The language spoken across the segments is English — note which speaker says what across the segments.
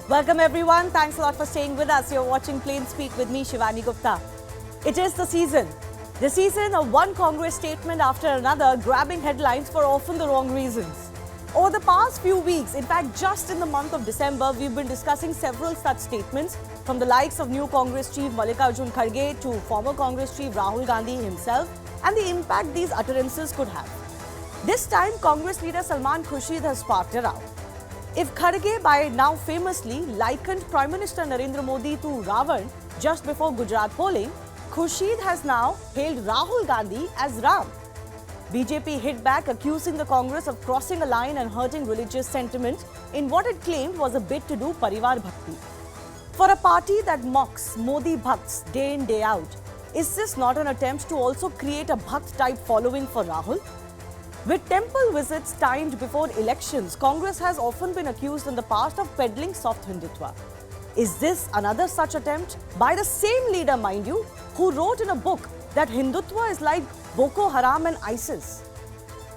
Speaker 1: Welcome everyone. Thanks a lot for staying with us. You're watching Plain Speak with me, Shivani Gupta. It is the season. The season of one Congress statement after another grabbing headlines for often the wrong reasons. Over the past few weeks, in fact just in the month of December, we've been discussing several such statements from the likes of new Congress chief Mallikarjun Kharge to former Congress chief Rahul Gandhi himself and the impact these utterances could have. This time, Congress leader Salman Khurshid has sparked a row. If Kharge by now famously likened Prime Minister Narendra Modi to Ravan just before Gujarat polling, Khurshid has now hailed Rahul Gandhi as Ram. BJP hit back, accusing the Congress of crossing a line and hurting religious sentiment in what it claimed was a bid to do Parivar Bhakti. For a party that mocks Modi Bhakts day in day out, is this not an attempt to also create a Bhakt-type following for Rahul? With temple visits timed before elections, Congress has often been accused in the past of peddling soft Hindutva. Is this another such attempt by the same leader, mind you, who wrote in a book that Hindutva is like Boko Haram and ISIS?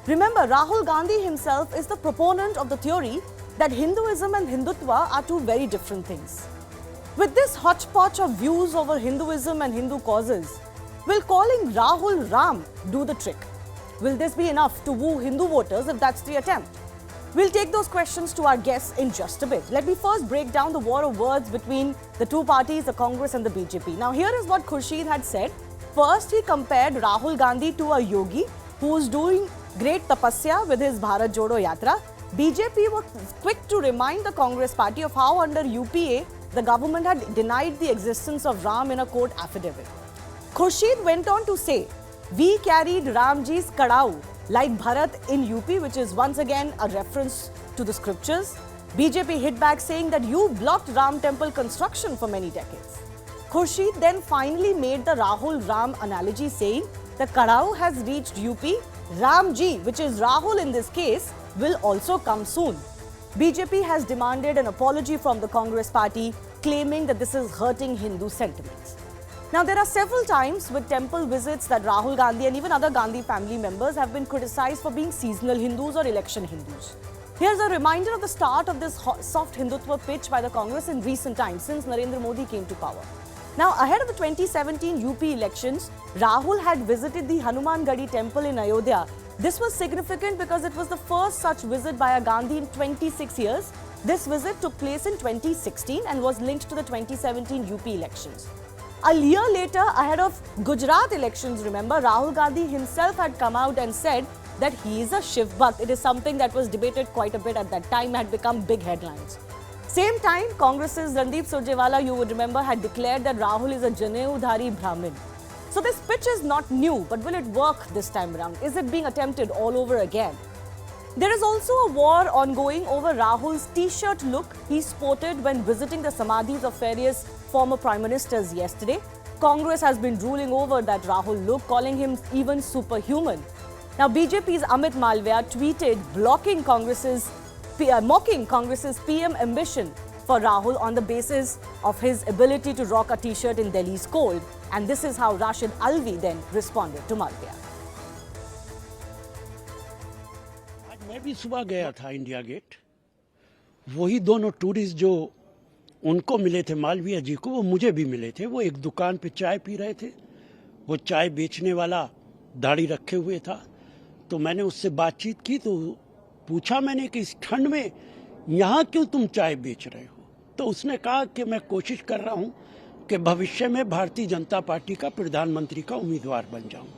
Speaker 1: Remember, Rahul Gandhi himself is the proponent of the theory that Hinduism and Hindutva are two very different things. With this hodgepodge of views over Hinduism and Hindu causes, will calling Rahul Ram do the trick? Will this be enough to woo Hindu voters if that's the attempt? We'll take those questions to our guests in just a bit. Let me first break down the war of words between the two parties, the Congress and the BJP. Now, here is what Khurshid had said. First, he compared Rahul Gandhi to a yogi who is doing great tapasya with his Bharat Jodo Yatra. BJP was quick to remind the Congress party of how under UPA, the government had denied the existence of Ram in a court affidavit. Khurshid went on to say, "We carried Ramji's kadau like Bharat in UP," which is once again a reference to the scriptures. BJP hit back saying that you blocked Ram temple construction for many decades. Khurshid then finally made the Rahul Ram analogy, saying the kadau has reached UP. Ramji, which is Rahul in this case, will also come soon. BJP has demanded an apology from the Congress party, claiming that this is hurting Hindu sentiments. Now, there are several times with temple visits that Rahul Gandhi and even other Gandhi family members have been criticized for being seasonal Hindus or election Hindus. Here's a reminder of the start of this soft Hindutva pitch by the Congress in recent times, since Narendra Modi came to power. Now, ahead of the 2017 UP elections, Rahul had visited the Hanuman Gadi temple in Ayodhya. This was significant because it was the first such visit by a Gandhi in 26 years. This visit took place in 2016 and was linked to the 2017 UP elections. A year later, ahead of Gujarat elections, remember, Rahul Gandhi himself had come out and said that he is a Shiv Bhakt. It is something that was debated quite a bit at that time, had become big headlines. Same time, Congress's Randeep Surjewala, you would remember, had declared that Rahul is a Janeudhari Brahmin. So this pitch is not new, but will it work this time around? Is it being attempted all over again? There is also a war ongoing over Rahul's t-shirt look he sported when visiting the samadhis of various former prime ministers yesterday. Congress has been drooling over that Rahul look, calling him even superhuman. Now, BJP's Amit Malviya tweeted mocking Congress's PM ambition for Rahul on the basis of his ability to rock a t-shirt in Delhi's cold. And this is how Rashid Alvi then responded to Malviya.
Speaker 2: मैं भी सुबह गया था India gate. वही दोनों tourist जो उनको मिले थे मालवीय जी को, वो मुझे भी मिले थे। वो एक दुकान पे चाय पी रहे थे। वो चाय बेचने वाला दाढ़ी रखे हुए था, तो मैंने उससे बातचीत की। तो पूछा मैंने कि इस ठंड में यहाँ क्यों तुम चाय बेच रहे हो? तो उसने कहा कि मैं कोशिश कर रहा हूँ कि भविष्य में भारतीय जनता पार्टी का प्रधानमंत्री का उम्मीदवार बन जाऊँ।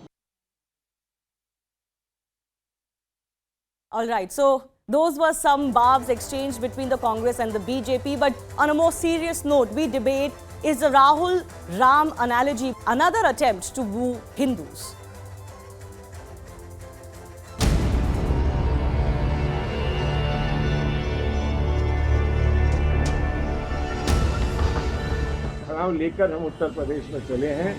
Speaker 1: All right, so those were some barbs exchanged between the Congress and the BJP. But on a more serious note, we debate, is the Rahul Ram analogy another attempt to woo Hindus?
Speaker 3: खड़ाव लेकर हम उत्तर प्रदेश में चले हैं।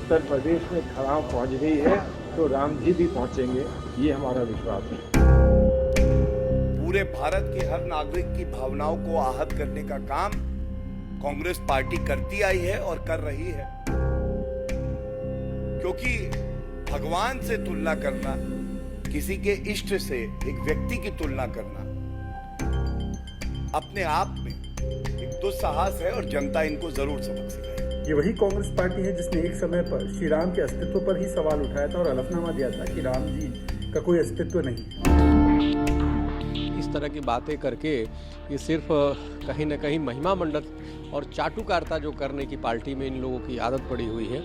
Speaker 3: उत्तर प्रदेश में खड़ाव पहुंच गई है तो राम जी भी पहुंचेंगे, ये हमारा विश्वास है।
Speaker 4: पूरे भारत के हर नागरिक की भावनाओं को आहत करने का काम कांग्रेस पार्टी करती आई है और कर रही है, क्योंकि भगवान से तुलना करना, किसी के इष्ट से एक व्यक्ति की तुलना करना अपने आप में एक दुस्साहस है और जनता इनको जरूर सबक सिखाएगी।
Speaker 5: ये वही कांग्रेस पार्टी है जिसने एक समय पर श्री राम के अस्तित्व पर ही सवाल उठाया था और हलफनामा दिया था कि राम जी का कोई अस्तित्व नहीं है।
Speaker 6: इस तरह की बातें करके ये सिर्फ कहीं ना कहीं महिमा मंडन और चाटुकारिता जो करने की पार्टी में इन लोगों की आदत पड़ी हुई है,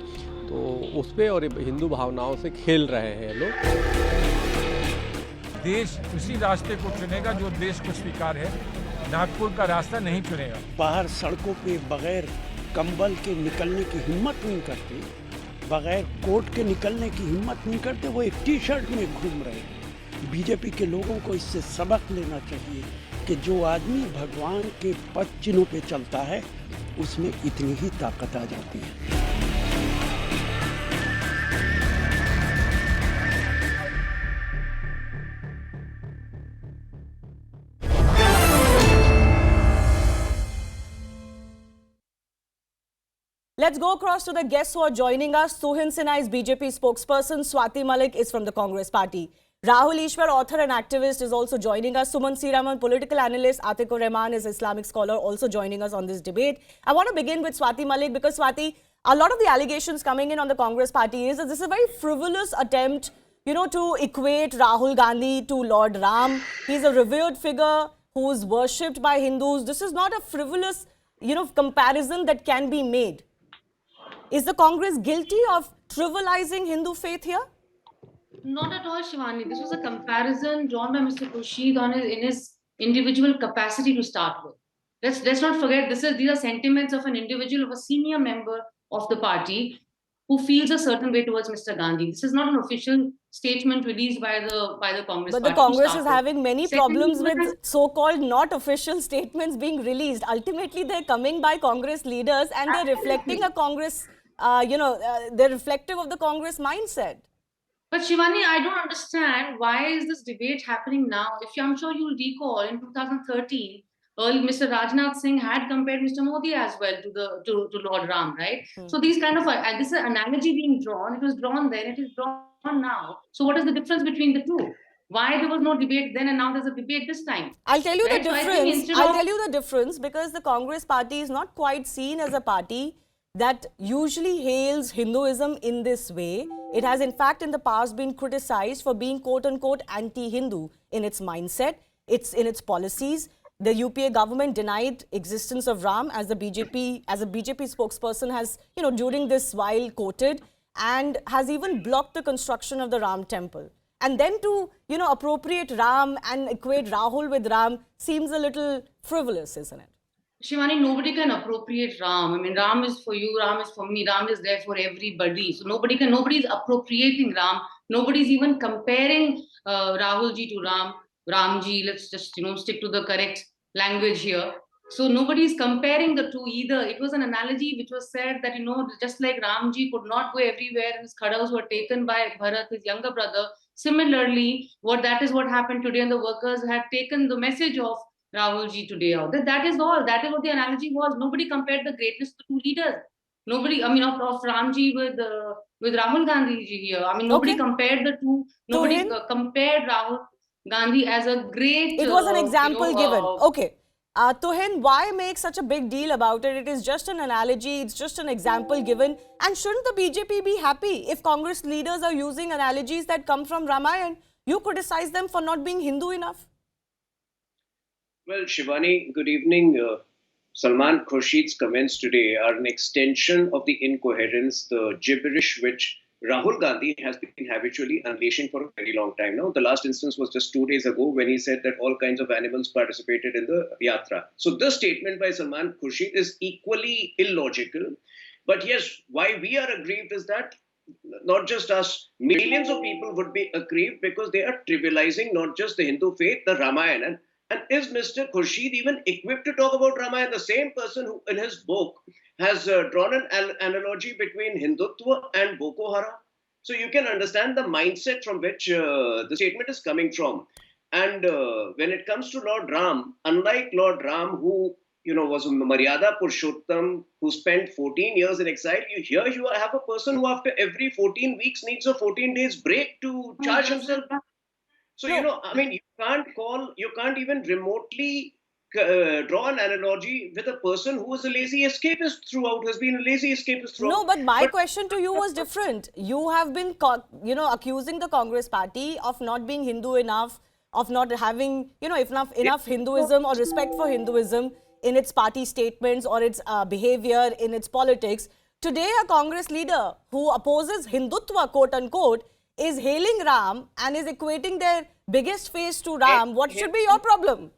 Speaker 6: तो उस पे और हिंदू भावनाओं से खेल रहे हैं लोग।
Speaker 7: देश उसी रास्ते को चुनेगा जो देश को स्वीकार है, नागपुर का रास्ता नहीं चुनेगा।
Speaker 2: बाहर सड़कों पे बगैर कंबल के निकलने की हिम्मत नहीं करते, बगैर कोट के निकलने की हिम्मत नहीं करते, वो एक टी शर्ट में घूम रहे हैं। बीजेपी के लोगों को इससे सबक लेना चाहिए कि जो आदमी भगवान के पद चिन्हों पे चलता है उसमें इतनी ही ताकत आ जाती है।
Speaker 1: Let's go across to the guests who are joining us. Tuhin Sinha is BJP spokesperson. Swati Malik is from the Congress party. Rahul Ishwar, author and activist, is also joining us. Suman Siraman, political analyst. Atikur Rahman is Islamic scholar, also joining us on this debate. I want to begin with Swati Malik because, Swati, a lot of the allegations coming in on the Congress party is that this is a very frivolous attempt, to equate Rahul Gandhi to Lord Ram. He's a revered figure who's worshipped by Hindus. This is not a frivolous, comparison that can be made. Is the Congress guilty of trivializing Hindu faith here?
Speaker 8: Not at all, Shivani. This was a comparison drawn by Mr. Khurshid in his individual capacity to start with. Let's not forget these are sentiments of an individual, of a senior member of the party who feels a certain way towards Mr. Gandhi. This is not an official statement released by the Congress
Speaker 1: but
Speaker 8: party.
Speaker 1: the Congress is having many problems with so-called not official statements being released. Ultimately, they're coming by Congress leaders and they're reflecting a Congress, they're reflective of the Congress mindset.
Speaker 8: But Shivani, I don't understand why is this debate happening now. I'm sure you'll recall in 2013, Mr. Rajnath Singh had compared Mr. Modi as well to Lord Ram, right? So these kind of this is an analogy being drawn. It was drawn then, it is drawn now. So what is the difference between the two? Why there was no debate then and now there's a debate this time?
Speaker 1: I'll tell you
Speaker 8: right?
Speaker 1: the difference. I'll tell you the difference because the Congress party is not quite seen as a party that usually hails Hinduism in this way. It has in fact in the past been criticized for being quote-unquote anti-Hindu in its mindset, in its policies. The UPA government denied existence of Ram as a BJP spokesperson has, during this while quoted, and has even blocked the construction of the Ram temple. And then to, appropriate Ram and equate Rahul with Ram seems a little frivolous, isn't it?
Speaker 8: Shivani, nobody can appropriate Ram. I mean, Ram is for you, Ram is for me, Ram is there for everybody. So nobody is appropriating Ram. Nobody's even comparing Rahul ji to Ram ji. Let's just, stick to the correct language here. So nobody's comparing the two either. It was an analogy which was said that, just like Ram ji could not go everywhere and his khadas were taken by Bharat, his younger brother. Similarly, that is what happened today, and the workers had taken the message of Rahul ji today out. That is all. That is what the analogy was. Nobody compared the greatness of the two leaders. Nobody, of Ram ji with Rahul Gandhi ji here. Nobody compared the two. Nobody compared Rahul Gandhi as a great.
Speaker 1: It was an example given. Okay. Tuhin, why make such a big deal about it? It is just an analogy. It's just an example given. And shouldn't the BJP be happy if Congress leaders are using analogies that come from Ramayana? You criticize them for not being Hindu enough.
Speaker 9: Well, Shivani, good evening. Salman Khurshid's comments today are an extension of the incoherence, the gibberish which Rahul Gandhi has been habitually unleashing for a very long time now. The last instance was just 2 days ago when he said that all kinds of animals participated in the yatra. So this statement by Salman Khurshid is equally illogical. But yes, why we are aggrieved is that not just us, millions of people would be aggrieved because they are trivializing not just the Hindu faith, the Ramayana. And is Mr. Khurshid even equipped to talk about Ramayana? The same person who in his book has drawn an analogy between Hindutva and Boko Haram. So you can understand the mindset from which the statement is coming from. And when it comes to Lord Ram, unlike Lord Ram, who was a Maryada Purushottam, who spent 14 years in exile, you have a person who after every 14 weeks needs a 14 days break to charge himself. So, you can't even remotely draw an analogy with a person who was a lazy escapist throughout, has been a lazy escapist throughout.
Speaker 1: No, but my question to you was different. You have been, accusing the Congress party of not being Hindu enough, of not having, enough Hinduism or respect for Hinduism in its party statements or its behavior in its politics. Today, a Congress leader who opposes Hindutva, quote unquote, is hailing Ram and is equating their biggest face to Ram. What should be your problem?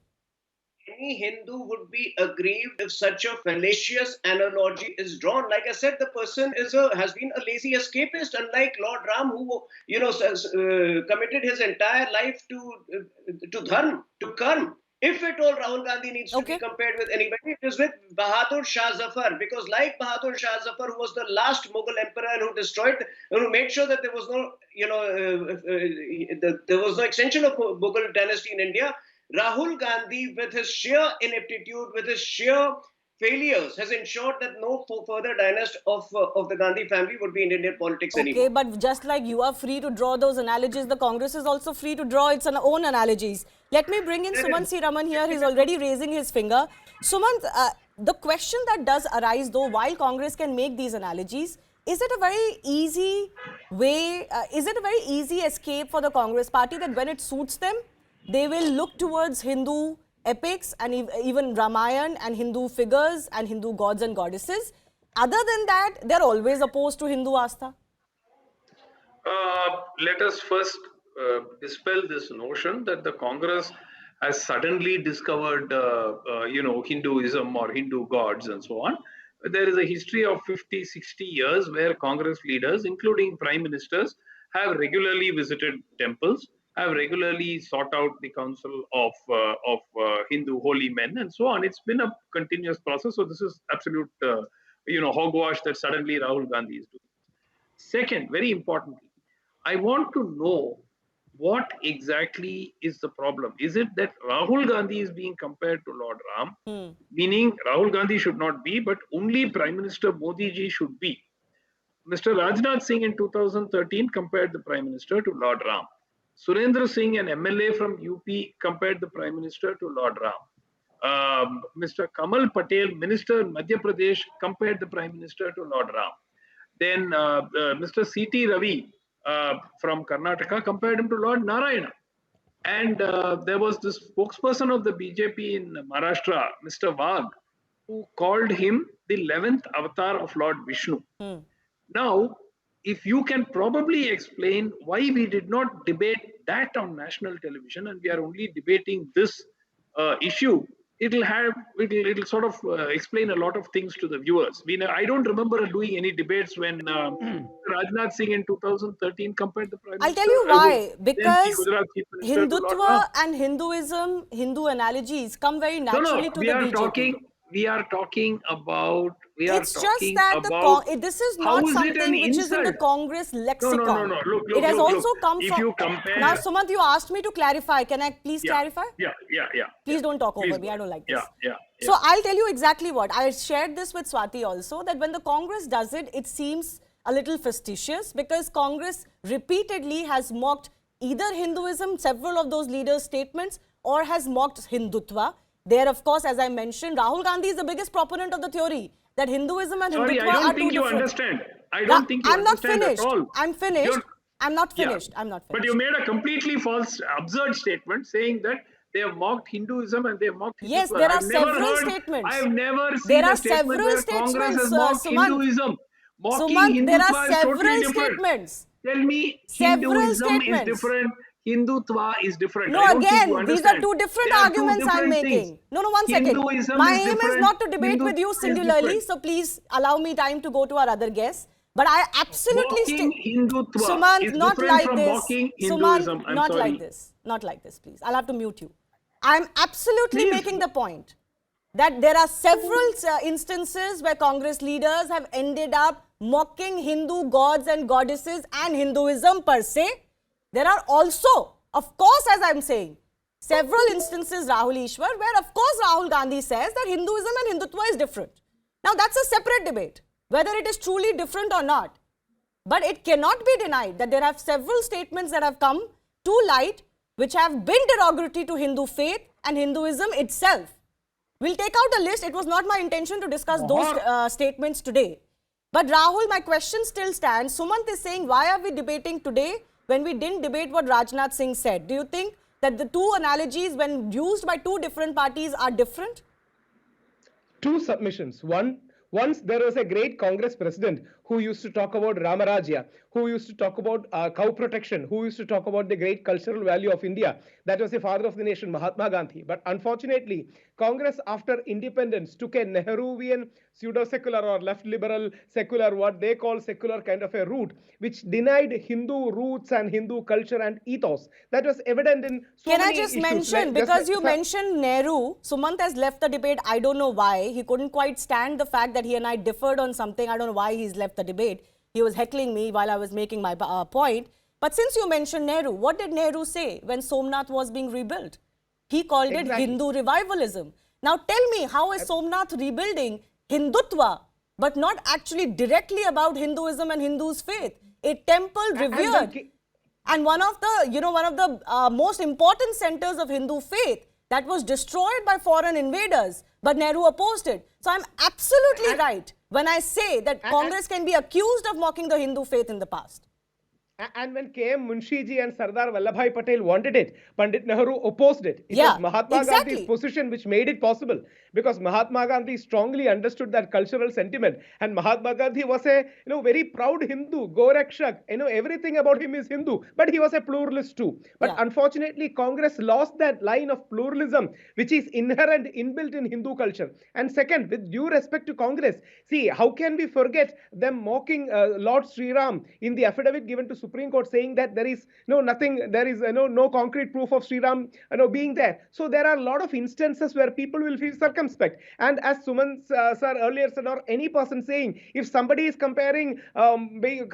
Speaker 9: Any Hindu would be aggrieved if such a fallacious analogy is drawn. Like I said, the person has been a lazy escapist, unlike Lord Ram, who committed his entire life to dharma, to karma. If at all Rahul Gandhi needs to be compared with anybody, it is with Bahadur Shah Zafar, because like Bahadur Shah Zafar, who was the last Mughal emperor and who made sure that there was no, there was no extension of Mughal dynasty in India. Rahul Gandhi, with his sheer ineptitude, with his sheer failures, has ensured that no further dynasty of the Gandhi family would be in Indian politics anymore.
Speaker 1: Okay, but just like you are free to draw those analogies, the Congress is also free to draw its own analogies. Let me bring in Suman C. Raman here. He's already raising his finger. Suman, the question that does arise, though, while Congress can make these analogies, is it a very easy way, is it a very easy escape for the Congress party that when it suits them, they will look towards Hindu epics and even Ramayana and Hindu figures and Hindu gods and goddesses? Other than that, they're always opposed to Hindu Astha.
Speaker 10: Let us first dispel this notion that the Congress has suddenly discovered, Hinduism or Hindu gods and so on. There is a history of 50, 60 years where Congress leaders, including prime ministers, have regularly visited temples, have regularly sought out the counsel of Hindu holy men and so on. It's been a continuous process. So this is absolute, hogwash that suddenly Rahul Gandhi is doing. Second, very importantly, I want to know what exactly is the problem. Is it that Rahul Gandhi is being compared to Lord Ram, meaning Rahul Gandhi should not be, but only Prime Minister Modi ji should be? Mr. Rajnath Singh in 2013 compared the Prime Minister to Lord Ram. Surendra Singh, an MLA from UP, compared the Prime Minister to Lord Ram. Mr. Kamal Patel, Minister Madhya Pradesh, compared the Prime Minister to Lord Ram. Then Mr. C.T. Ravi from Karnataka compared him to Lord Narayana. And there was this spokesperson of the BJP in Maharashtra, Mr. Wagh, who called him the 11th avatar of Lord Vishnu. Now, if you can probably explain why we did not debate that on national television and we are only debating this issue, it'll sort of explain a lot of things to the viewers. I don't remember doing any debates when Rajnath Singh in 2013 compared the Prime Minister.
Speaker 1: I'll tell you why. Because Hindutva and Hinduism, Hindu analogies come very naturally to the BJP.
Speaker 10: We are talking about.
Speaker 1: It's just that this is not something which is in the Congress lexicon.
Speaker 10: No. Look,
Speaker 1: it has also come
Speaker 10: if
Speaker 1: from.
Speaker 10: You compare,
Speaker 1: now, Sumant, you asked me to clarify. Can I please clarify?
Speaker 10: Yeah.
Speaker 1: Please don't talk over me. I don't like this.
Speaker 10: Yeah.
Speaker 1: So I'll tell you exactly what. I shared this with Swati also, that when the Congress does it, it seems a little facetious because Congress repeatedly has mocked either Hinduism, several of those leaders' statements, or has mocked Hindutva. There, of course, as I mentioned, Rahul Gandhi is the biggest proponent of the theory that Hinduism and Hindutva are two different.
Speaker 10: I don't think you understand. I don't think you understand at all.
Speaker 1: I'm finished. I'm not finished.
Speaker 10: But you made a completely false, absurd statement saying that they have mocked Hinduism and they have mocked Hindutva.
Speaker 1: Yes, there are several statements.
Speaker 10: I have never seen a statement where Congress has mocked Hinduism. Mocking Hindutva is totally different. Tell me, Hinduism is different. Hindutva is different.
Speaker 1: No, again, these are two different arguments I'm making. No, one second. My aim is not to debate with you singularly, so please allow me time to go to our other guests. But I absolutely
Speaker 10: Suman,
Speaker 1: not like this. Suman, not like this. Not like this, please. I'll have to mute you. I'm absolutely making the point that there are several instances where Congress leaders have ended up mocking Hindu gods and goddesses and Hinduism per se. There are also, of course, as I'm saying, several instances, Rahul Ishwar, where of course Rahul Gandhi says that Hinduism and Hindutva is different. Now that's a separate debate, whether it is truly different or not. But it cannot be denied that there are several statements that have come to light which have been derogatory to Hindu faith and Hinduism itself. We'll take out a list. It was not my intention to discuss those statements today. But Rahul, my question still stands. Sumant is saying, why are we debating today when we didn't debate what Rajnath Singh said? Do you think that the two analogies, when used by two different parties, are different?
Speaker 11: Two submissions. Once there was a great Congress president who used to talk about Ramarajya, who used to talk about cow protection, who used to talk about the great cultural value of India. That was the father of the nation, Mahatma Gandhi. But unfortunately, Congress after independence took a Nehruvian pseudo-secular or left liberal secular, what they call secular kind of a route, which denied Hindu roots and Hindu culture and ethos. That was evident in so
Speaker 1: Can
Speaker 11: many
Speaker 1: I just
Speaker 11: issues.
Speaker 1: mention, because you mentioned Nehru, Sumant has left the debate. I don't know why. He couldn't quite stand the fact that he and I differed on something. I don't know why he's left the debate. He was heckling me while I was making my point. But since you mentioned Nehru, what did Nehru say when Somnath was being rebuilt? He called it Hindu revivalism. Now tell me, how is Somnath rebuilding Hindutva, but not actually directly about Hinduism and Hindus' faith? A temple revered and one of the most important centers of Hindu faith that was destroyed by foreign invaders, but Nehru opposed it. So I'm absolutely right when I say that Congress can be accused of mocking the Hindu faith in the past.
Speaker 11: And when K.M. Munshiji and Sardar Vallabhbhai Patel wanted it, Pandit Nehru opposed it. It was Mahatma Gandhi's position which made it possible, because Mahatma Gandhi strongly understood that cultural sentiment, and Mahatma Gandhi was a very proud Hindu, Gorakshak. Everything about him is Hindu, but he was a pluralist too. But unfortunately, Congress lost that line of pluralism, which is inherent, inbuilt in Hindu culture. And second, with due respect to Congress, see, how can we forget them mocking Lord Sri Ram in the affidavit given to Supreme Court, saying that there is no concrete proof of Sri Ram being there. So there are a lot of instances where people will feel circumspect. And as Suman sir earlier said, or any person saying, if somebody is comparing,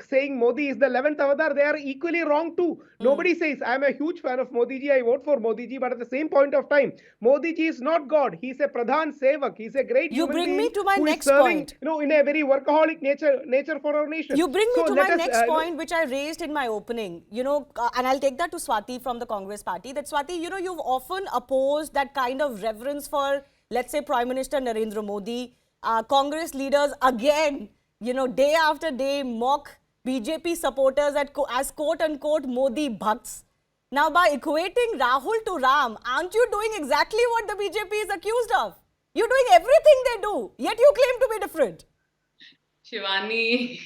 Speaker 11: saying Modi is the 11th avatar, they are equally wrong too. Nobody says, I am a huge fan of Modi ji, I vote for Modi ji, but at the same point of time, Modi ji is not God. He is a Pradhan Sevak. He is a great human being.
Speaker 1: You bring me to my next
Speaker 11: point. In a very workaholic nature for our nation.
Speaker 1: You bring me to my next point, which I raised in my opening, and I'll take that to Swati from the Congress party, that Swati, you've often opposed that kind of reverence for, let's say, Prime Minister Narendra Modi. Congress leaders again, day after day mock BJP supporters as quote-unquote Modi bhakts. Now, by equating Rahul to Ram, aren't you doing exactly what the BJP is accused of? You're doing everything they do, yet you claim to be different.
Speaker 8: Shivani...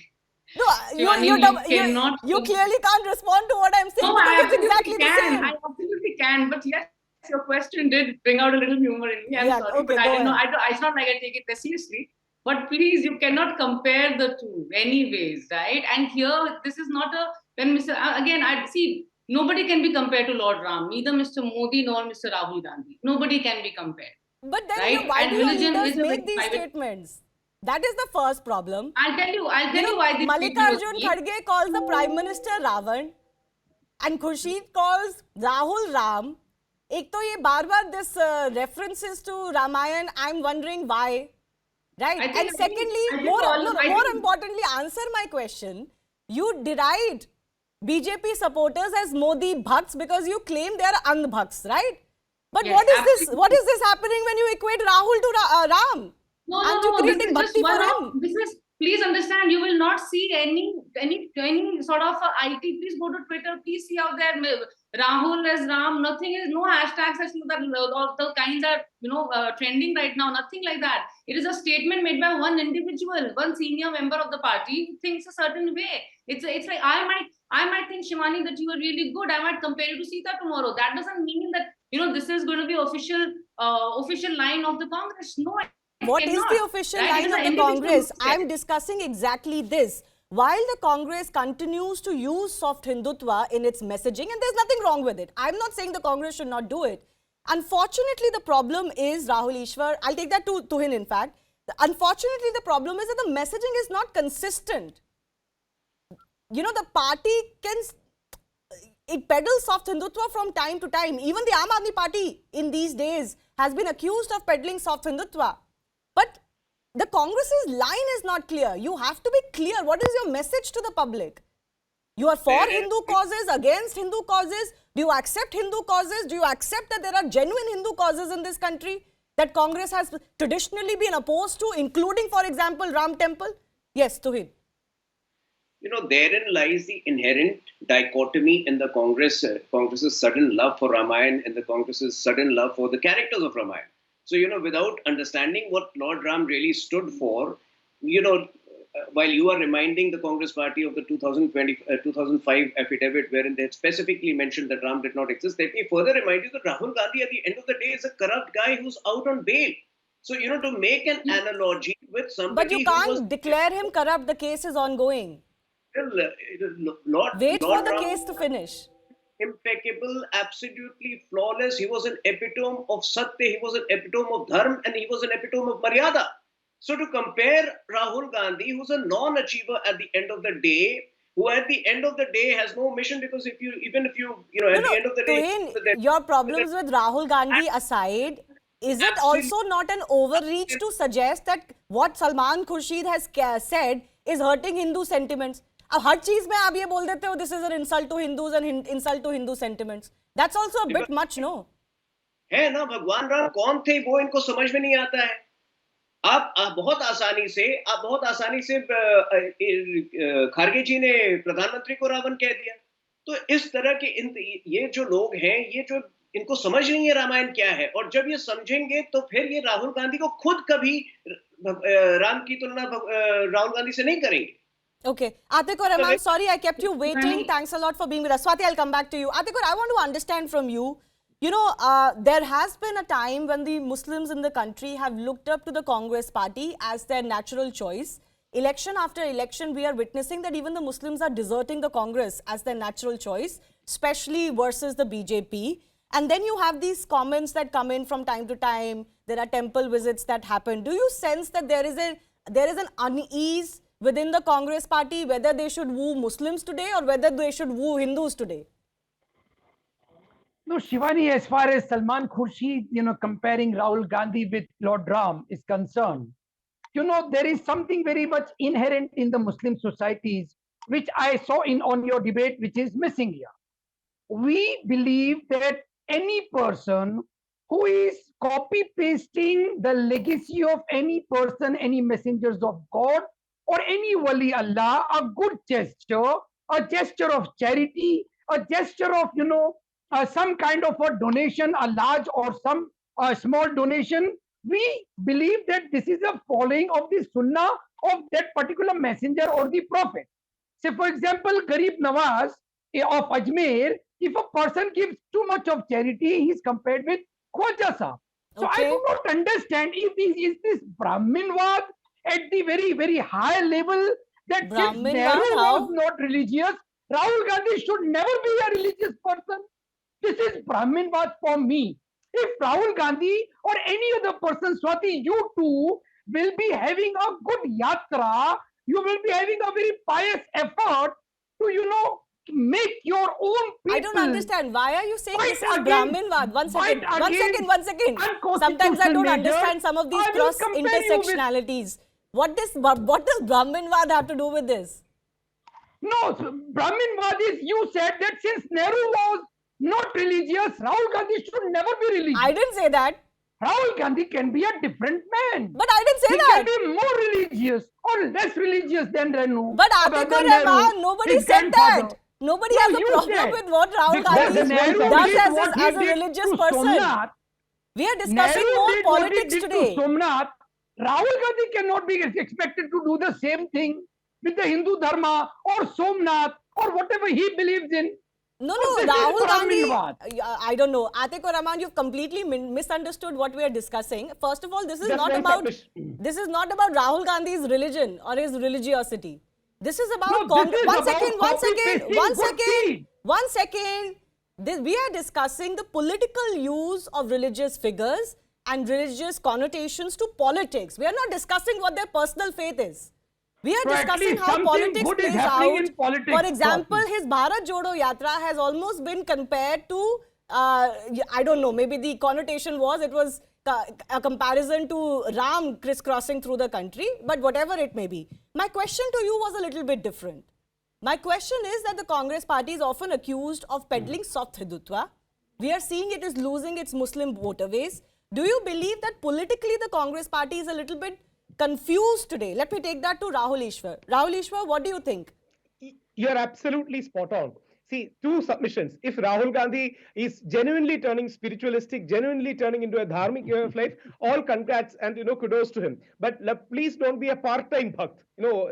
Speaker 1: No, you clearly can't respond to what I'm saying.
Speaker 8: No, I
Speaker 1: it's exactly
Speaker 8: can.
Speaker 1: The same.
Speaker 8: I absolutely can. But yes, your question did bring out a little humor in me. I'm sorry,
Speaker 1: okay,
Speaker 8: but it's not like I take it seriously. But please, you cannot compare the two anyways, right? And here, this is not I see, nobody can be compared to Lord Ram, neither Mr. Modi nor Mr. Rahul Gandhi. Nobody can be compared.
Speaker 1: But then
Speaker 8: right?
Speaker 1: why do your leaders make these statements? That is the first problem.
Speaker 8: I'll tell you why this
Speaker 1: Mallikarjun Kharge calls the Prime Minister Ravan and Khurshid calls Rahul Ram. Ek to ye bar-bar this references to Ramayan, I'm wondering why. Right? And secondly, more importantly, answer my question. You deride BJP supporters as Modi bhakts because you claim they are andh-bhakts, right? But
Speaker 8: yes,
Speaker 1: what is this? What is this happening when you equate Rahul to Ram?
Speaker 8: No,
Speaker 1: creating bhakti for him?
Speaker 8: Please understand, you will not see any sort of IT. Please go to Twitter. Please see out there Rahul as Ram. Nothing is, no hashtags as the kinds are trending right now. Nothing like that. It is a statement made by one individual, one senior member of the party who thinks a certain way. It's like I might think, Shivani, that you are really good. I might compare you to Sita tomorrow. That doesn't mean that this is going to be official line of the Congress. No.
Speaker 1: What is the official line of the Congress? I am discussing exactly this. While the Congress continues to use soft Hindutva in its messaging, and there's nothing wrong with it. I'm not saying the Congress should not do it. Unfortunately, the problem is, Rahul Ishwar, I'll take that to Tuhin in fact. Unfortunately, the problem is that the messaging is not consistent. The party it peddles soft Hindutva from time to time. Even the Aam Aadmi Party in these days has been accused of peddling soft Hindutva. But the Congress's line is not clear. You have to be clear. What is your message to the public? You are for Hindu causes, against Hindu causes? Do you accept Hindu causes? Do you accept that there are genuine Hindu causes in this country? that Congress has traditionally been opposed to, including, for example, Ram Temple? Yes, Tuhil.
Speaker 9: You know, therein lies the inherent dichotomy in the Congress's sudden love for Ramayana and the Congress's sudden love for the characters of Ramayana. So, you know, without understanding what Lord Ram really stood for, you know, while you are reminding the Congress party of the 2005 affidavit wherein they had specifically mentioned that Ram did not exist, let me further remind you that Rahul Gandhi at the end of the day is a corrupt guy who's out on bail. So, you know, to make an analogy with somebody
Speaker 1: But you can't declare him corrupt, the case is ongoing. Wait for the case to finish.
Speaker 9: Impeccable, absolutely flawless. He was an epitome of Satya, he was an epitome of Dharma, and he was an epitome of Maryada. So to compare Rahul Gandhi, who's a non-achiever at the end of the day, who at the end of the day has no mission, because at the end of the day...
Speaker 1: Your problems with Rahul Gandhi aside, is it also not an overreach to suggest that what Salman Khurshid has said is hurting Hindu sentiments? अब हर चीज में आप ये बोल देते हो this is an insult to Hindus and insult to Hindu sentiments. That's also a bit much, no?
Speaker 9: है ना, भगवान राम कौन थे वो इनको समझ में नहीं आता है. आप बहुत आसानी से खारगे जी ने प्रधानमंत्री को रावण कह दिया. तो इस तरह के ये जो लोग हैं, ये जो इनको समझ नहीं है रामायण क्या है, और जब ये समझेंगे तो फिर ये राहुल गांधी को खुद कभी राम की तुलना राहुल गांधी से नहीं करेंगे.
Speaker 1: Okay. Atikur, I'm sorry I kept you waiting. Thanks a lot for being with us. Swati, I'll come back to you. Atikur, I want to understand from you, you know, there has been a time when the Muslims in the country have looked up to the Congress party as their natural choice. Election after election, we are witnessing that even the Muslims are deserting the Congress as their natural choice, especially versus the BJP. And then you have these comments that come in from time to time. There are temple visits that happen. Do you sense that there is an unease within the Congress party, whether they should woo Muslims today or whether they should woo Hindus today?
Speaker 12: No, Shivani, as far as Salman Khurshid, you know, comparing Rahul Gandhi with Lord Ram is concerned, you know, there is something very much inherent in the Muslim societies, which I saw on your debate, which is missing here. We believe that any person who is copy-pasting the legacy of any person, any messengers of God, or any wali Allah, a good gesture, a gesture of charity, a gesture of, you know, some kind of a donation, a large or some small donation, we believe that this is a following of the sunnah of that particular messenger or the prophet. Say, for example, Garib Nawaz of Ajmer, if a person gives too much of charity, he is compared with Khwaja Sahib. So I do not understand if this Brahminvad at the very, very high level, that since Nehru was not religious, Rahul Gandhi should never be a religious person. This is Brahminvad for me. If Rahul Gandhi or any other person, Swati, you too, will be having a good yatra, you will be having a very pious effort to, you know, make your own people.
Speaker 1: I don't understand. Why are you saying this is Brahminvad? One second. Sometimes I don't understand some of these cross-intersectionalities. What does Brahminvad have to do with this?
Speaker 12: No, Brahminvad is, you said that since Nehru was not religious, Rahul Gandhi should never be religious.
Speaker 1: I didn't say that.
Speaker 12: Rahul Gandhi can be a different man.
Speaker 1: But I didn't say that.
Speaker 12: He can be more religious or less religious than Nehru.
Speaker 1: But Atikur Rahman, nobody said that. Nobody has a problem with what Rahul Gandhi does as a religious person. We are discussing more politics today.
Speaker 12: Somnath, Rahul Gandhi cannot be expected to do the same thing with the Hindu Dharma or Somnath or whatever he believes in.
Speaker 1: No, Rahul Gandhi, I don't know. Atikur Rahman, you've completely misunderstood what we are discussing. First of all, this is not about Rahul Gandhi's religion or his religiosity. This is about Congress. One second. We are discussing the political use of religious figures and religious connotations to politics. We are not discussing what their personal faith is. We are discussing how politics plays out. For example, his Bharat Jodo Yatra has almost been compared to, I don't know, maybe the connotation was, it was a comparison to Ram crisscrossing through the country, but whatever it may be. My question to you was a little bit different. My question is that the Congress party is often accused of peddling soft Hindutva. We are seeing it is losing its Muslim voter base. Do you believe that politically the Congress party is a little bit confused today? Let me take that to Rahul Ishwar. Rahul Ishwar, what do you think?
Speaker 11: You're absolutely spot on. See, two submissions. If Rahul Gandhi is genuinely turning spiritualistic, genuinely turning into a dharmic way of life, all congrats and kudos to him. But please don't be a part-time bhakt.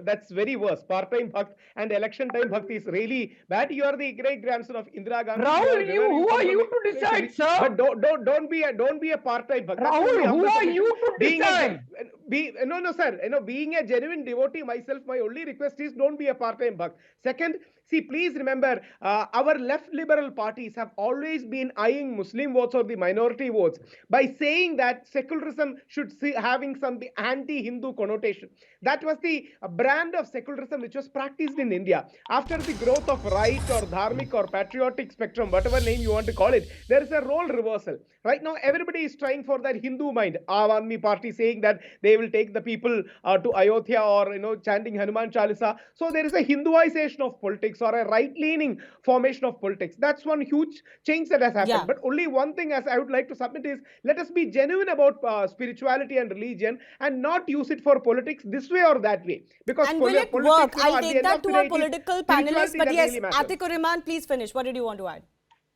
Speaker 11: That's very worse. Part-time bhakt and election time bhakt is really bad. You are the great grandson of Indira Gandhi.
Speaker 12: Rahul, who are you to decide, sir?
Speaker 11: But don't be a part-time bhakt.
Speaker 12: Rahul, who are you to decide?
Speaker 11: No, sir. Being a genuine devotee myself, my only request is don't be a part-time bhakt. Second, see, please remember, our left liberal parties have always been eyeing Muslim votes or the minority votes by saying that secularism should see having some anti-Hindu connotation. That was the brand of secularism which was practiced in India. After the growth of right or dharmic or patriotic spectrum, whatever name you want to call it, there is a role reversal. Right now, everybody is trying for that Hindu mind. Aam Aadmi Party saying that they will take the people to Ayodhya or chanting Hanuman Chalisa. So there is a Hinduization of politics or a right-leaning formation of politics. That's one huge change that has happened.
Speaker 1: Yeah.
Speaker 11: But only one thing as I would like to submit is, let us be genuine about spirituality and religion and not use it for politics this way or that way. Because
Speaker 1: and will it work? I'll take that to our political panelists. But yes, Atiq Rahman, please finish. What did you want to add?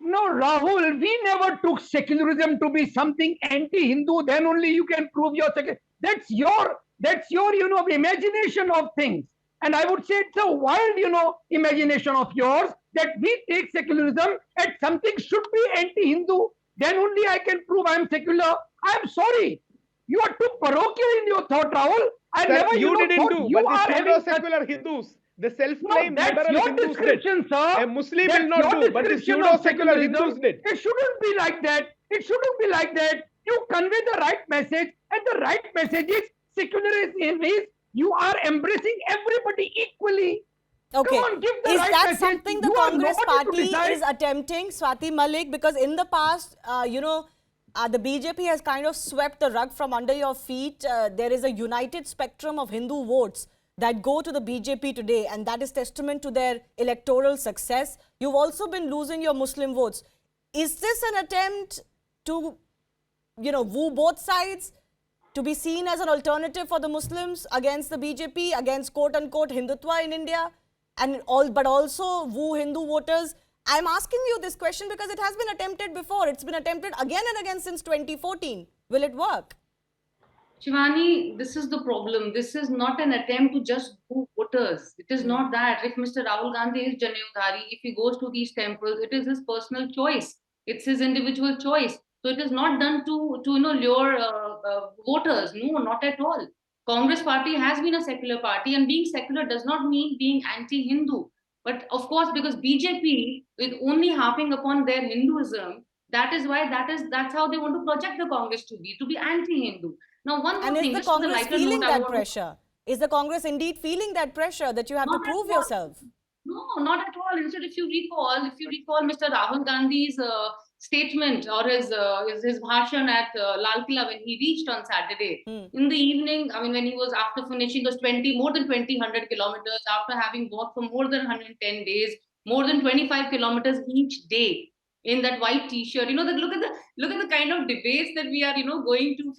Speaker 12: No, Rahul, we never took secularism to be something anti-Hindu. Then only you can prove your That's your imagination of things. And I would say it's a wild, imagination of yours that we take secularism and something should be anti-Hindu. Then only I can prove I am secular. I am sorry. You are too parochial in your thought, Rahul. I
Speaker 11: Sir,
Speaker 12: never
Speaker 11: you didn't
Speaker 12: thought
Speaker 11: do,
Speaker 12: you
Speaker 11: but
Speaker 12: are
Speaker 11: the
Speaker 12: having
Speaker 11: pseudo-secular Hindus, the self-claimed
Speaker 12: that's
Speaker 11: liberal
Speaker 12: your
Speaker 11: Hindus
Speaker 12: description,
Speaker 11: did.
Speaker 12: sir.
Speaker 11: A Muslim
Speaker 12: That's
Speaker 11: will not
Speaker 12: your
Speaker 11: do, but the
Speaker 12: description of
Speaker 11: pseudo-secular
Speaker 12: secularism.
Speaker 11: Hindus did.
Speaker 12: It shouldn't be like that. It shouldn't be like that. You convey the right message, and the right message is secularism is you are embracing everybody equally.
Speaker 1: Okay.
Speaker 12: Come on, give the
Speaker 1: is
Speaker 12: right
Speaker 1: that
Speaker 12: message.
Speaker 1: something the
Speaker 12: You are
Speaker 1: Congress
Speaker 12: nobody to
Speaker 1: party
Speaker 12: decide.
Speaker 1: is attempting, Swati Malik? Because in the past, the BJP has kind of swept the rug from under your feet. There is a united spectrum of Hindu votes that go to the BJP today, and that is testament to their electoral success. You've also been losing your Muslim votes. Is this an attempt to, woo both sides, to be seen as an alternative for the Muslims against the BJP, against quote-unquote Hindutva in India, but also woo Hindu voters? I'm asking you this question because it has been attempted before. It's been attempted again and again since 2014. Will it work?
Speaker 8: Shivani, this is the problem. This is not an attempt to just woo voters. It is not that. If Mr. Rahul Gandhi is Janayudhari, if he goes to these temples, it is his personal choice. It's his individual choice. So it is not done to lure voters. No, not at all. Congress party has been a secular party, and being secular does not mean being anti-Hindu. But of course, because BJP is only harping upon their Hinduism, that's how they want to project the Congress to be anti-Hindu. Now, one more thing.
Speaker 1: And is the Congress feeling that pressure? Is the Congress indeed feeling that pressure that you have to prove yourself?
Speaker 8: No, not at all. Instead, if you recall Mr. Rahul Gandhi's statement or his bhashan at Lal Killa when he reached on Saturday in the evening. I mean, when he was after finishing those more than 2,000 kilometers, after having walked for more than 110 days, more than 25 kilometers each day in that white T-shirt. Look at the kind of debates that we are going to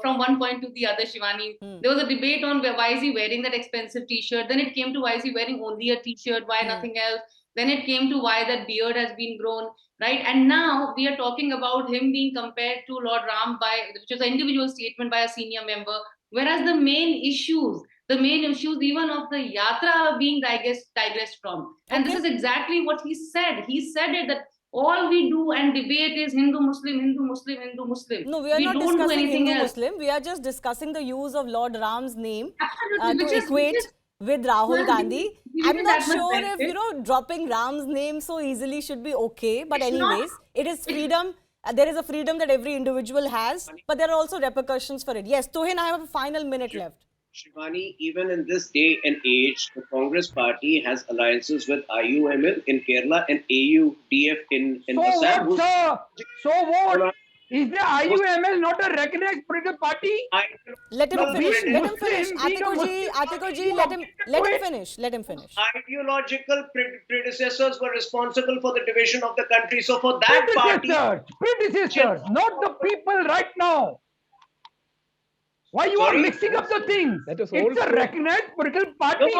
Speaker 8: from one point to the other. Shivani, there was a debate on why is he wearing that expensive T-shirt. Then it came to why is he wearing only a T-shirt, why nothing else. Then it came to why that beard has been grown, right? And now we are talking about him being compared to Lord Ram which is an individual statement by a senior member, whereas the main issues even of the yatra are being digressed from. And this is exactly what he said. He said it that all we do and debate is Hindu Muslim, Hindu Muslim, Hindu Muslim.
Speaker 1: No, we are not
Speaker 8: don't
Speaker 1: discussing
Speaker 8: do
Speaker 1: Hindu
Speaker 8: else.
Speaker 1: Muslim. We are just discussing the use of Lord Ram's name
Speaker 8: Absolutely,
Speaker 1: to equate with Rahul Gandhi. I'm not sure if dropping Ram's name so easily should be okay. But anyways, it is freedom. There is a freedom that every individual has, but there are also repercussions for it. Yes, Tuhin, I have a final minute left.
Speaker 9: Shivani, even in this day and age, the Congress party has alliances with IUML in Kerala and AUDF in Assam.
Speaker 12: So what? Is the IUML not a recognized political party?
Speaker 1: Let him finish. Let him finish. Atiko ji, let him finish. Let him finish.
Speaker 9: Ideological predecessors were responsible for the division of the country. So for that
Speaker 12: predecessors, not the people right now. Why you are mixing up the things? It's a recognized political party.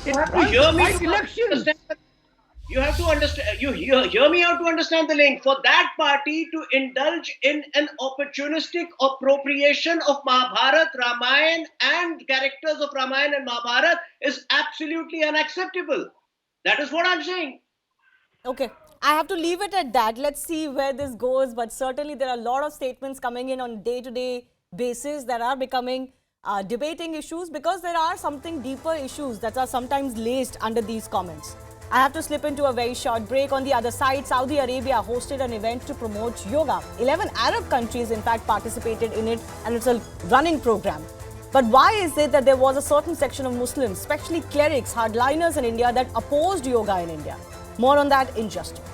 Speaker 9: You have to hear me elections. You have to understand. You hear me out to understand the link. For that party to indulge in an opportunistic appropriation of Mahabharat, Ramayana, and characters of Ramayana and Mahabharat is absolutely unacceptable. That is what I'm saying.
Speaker 1: Okay. I have to leave it at that. Let's see where this goes. But certainly there are a lot of statements coming in on day-to-day basis that are becoming debating issues, because there are something deeper issues that are sometimes laced under these comments. I have to slip into a very short break. On the other side, Saudi Arabia hosted an event to promote yoga. 11 Arab countries, in fact, participated in it, and it's a running program. But why is it that there was a certain section of Muslims, especially clerics, hardliners in India, that opposed yoga in India? More on that in just a minute.